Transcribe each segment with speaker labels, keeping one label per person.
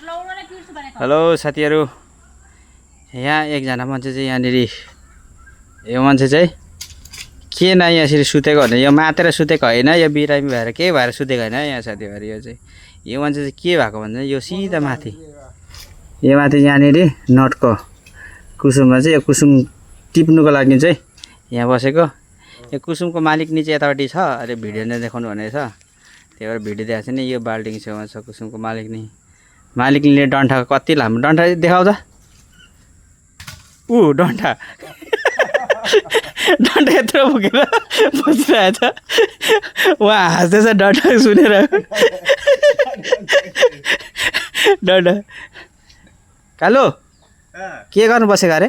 Speaker 1: Hello साथीहरु, यहाँ एकजना मान्छे चाहिँ यहाँनिर यो मान्छे चाहिँ के न यसरी सुतेको भने यो मातेर सुतेको होइन, यो बिरामी भएर के भएर सुतेको होइन यहाँ साथीहरु। यो मान्छे चाहिँ के भएको भन्दा यो सिधा माथि यो माथि यहाँनिर नटको कुसुममा चाहिँ यो कुसुम टिप्नुको लागि चाहिँ यहाँ बसेको। यो कुसुमको मालिक नि चाहिँ यतापट्टि छ, अरे भिडियो नै देखाउनु भनेको छ, त्यही भएर भिडियो देखाएको छैन। यो बाल्टिङ छेउमा छ कुसुमको मालिकले डन्ठा कति लामो डन्ठा देखाउ त। डन्ठा डन्ठा यत्रो बोकेर बसिरहेछ, उहाँ हाँस्दैछ डन्ठा सुनेर। डन्ठा कालो के गर्नु बसेको अरे?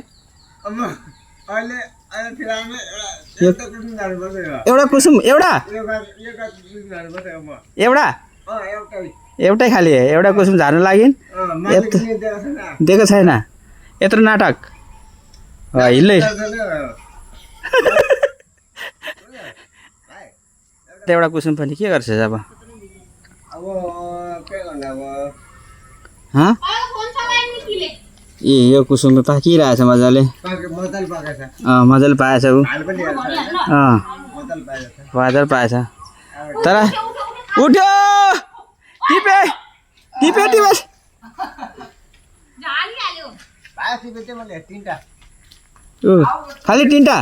Speaker 1: एउटा कुसुम एउटै खाली एउटा कुसुम झार्नु लागि दिएको छैन। यत्रो नाटक हिल्लै एउटा कुसुम पनि के गर्छ अब? ए यो कुसुम त पाकिरहेछ मजाले, मजाले पाएछ ऊ, मजाले पाएछ। तर उठ्यो टिपे खाली 3टा